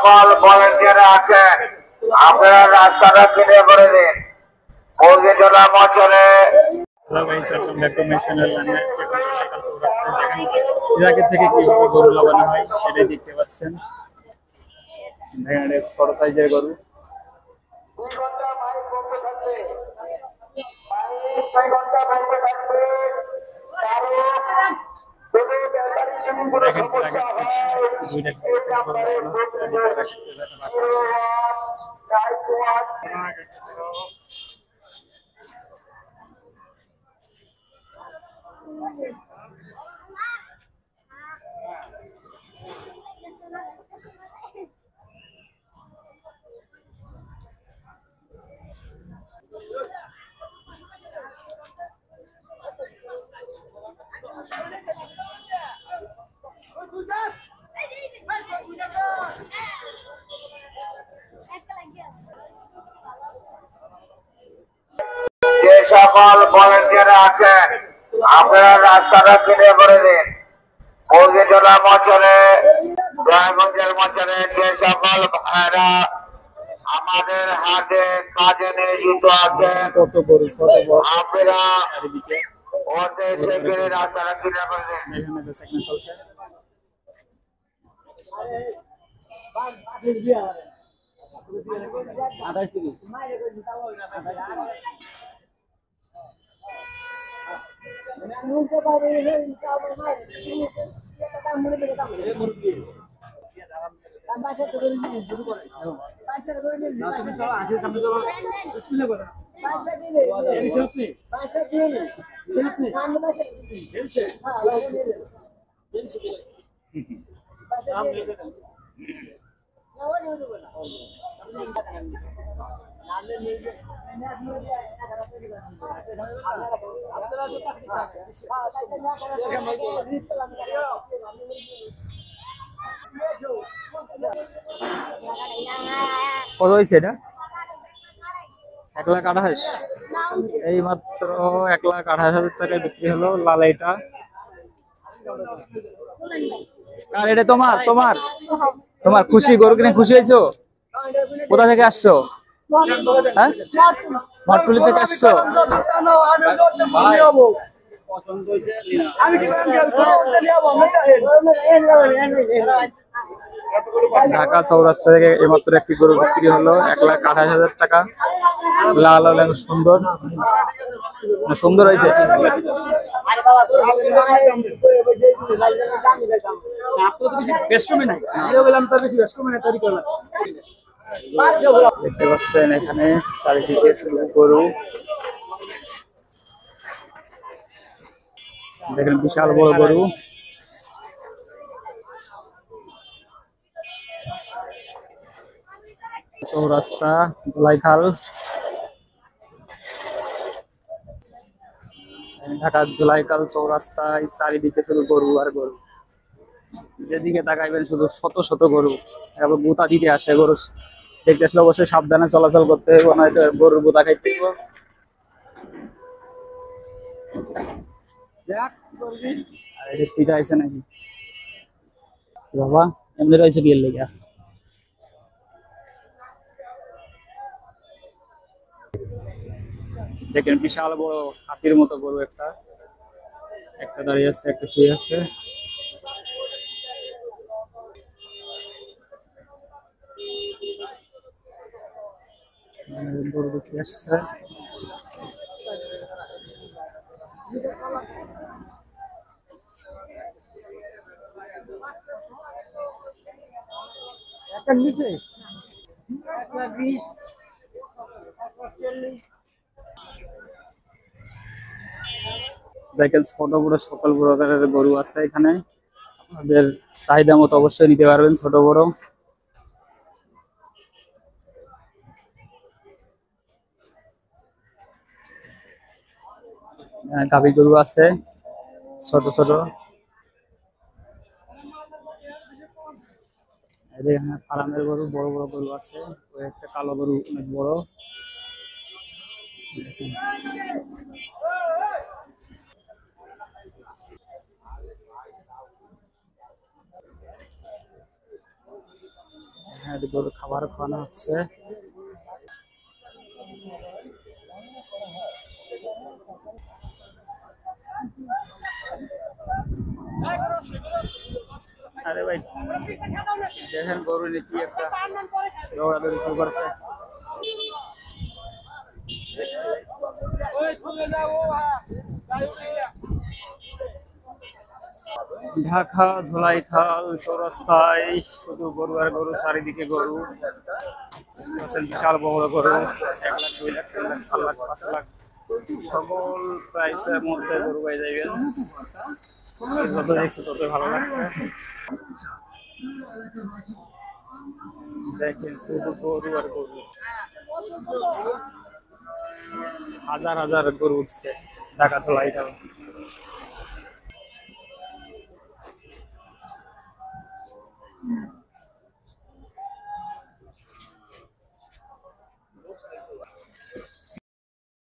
সকল ভলেন্টিয়ার আছেন আপনারা রাস্তাটা ক্লিয়ার করে দিন। মুরগিটোলা অঞ্চলে ইরাকের থেকে কিভাবে গরু লাগানো হয় সেটাই দেখতে পাচ্ছেন। ছোট সাইজের গরু। যে সকল ভলেন্টিয়ার আছেন আপনারা রাস্তাটা ক্লিয়ার করে দিন। মুরগিটোলা অঞ্চলে দয়াগঞ্জের অঞ্চলে যে সকল ভাইরা আমাদের হাতে কাজে নিয়োজিত আছেন আপনারা ওদের সেখানে রাস্তাটা ক্লিয়ার করে দিন। চলছে। কত হয়েছে এটা? 1,28,000। এই মাত্র 1,28,000 টাকায় বিক্রি হলো লালাইটা। আর এটা তোমার তোমার তোমার খুশি? গরু কিনে খুশি হয়েছো? কোথা থেকে আসছো? হ্যাঁ, মাটুলি থেকে আসছো? ঢাকা চৌরাস্তা থেকে এইমাত্র একটি গরু বিক্রি হলো 1,28,000 টাকা। লাল লাল সুন্দর সুন্দর হয়েছে। দেখতে পাচ্ছেন এখানে চারিদিকে শুধু গরু। দেখেন বিশাল বড় গরু। চৌরাস্তা ধুলাইখাল, ঢাকা ধুলাইখাল চৌরাস্তায় চারিদিকে শুধু গরু আর গরু। যেদিকে তাকাইবেন শুধু শত শত গরু। এবার গুতা দিতে আসে। গরু দেখতে আসলে অবশ্যই সাবধানে চলাচল করতে হবে, নয়তো গরুর গুতা খাইতে হবে। আর এটা পিঠা আছে নাকি বাবা? এমনি রয়েছে বিয়ের লেগে। দেখেন বিশাল বড় হাতির মতো গরু একটা। একটা দাঁড়িয়ে আছে, একটা শুয়ে আছে। গরু বিক্রি আসছে। দেখেন ছোট বড় সকল প্রকারের গরু আছে এখানে। আপনাদের চাহিদা মতো অবশ্যই নিতে পারবেন, ছোট বড়। গাভী গরু আছে ছোট ছোট। এখানে ফার্মের গরু বড় বড় গরু আছে। ওই একটা কালো গরু অনেক বড়। হ্যাঁ, গরু খাবার খাওয়ানো হচ্ছে। আরে ভাই দেখেন গরু নিয়ে কি একটা দৌড়াদৌড়ি শুরু করেছে। ঢাকা ধুলাইখাল চৌরাস্তায় শুধু গরু আর গরু, চারিদিকে গরু। বিশাল বড় গরু, 1 লাখ 2 লাখ 3 লাখ 4 লাখ 5 লাখ সকল প্রাইসের মধ্যে গরু পাই যাবেন। যত দেখছি তত ভালো লাগছে। দেখেন শুধু গরু আর গরু, হাজার হাজার গরু উঠছে ঢাকা ধুলাইখাল।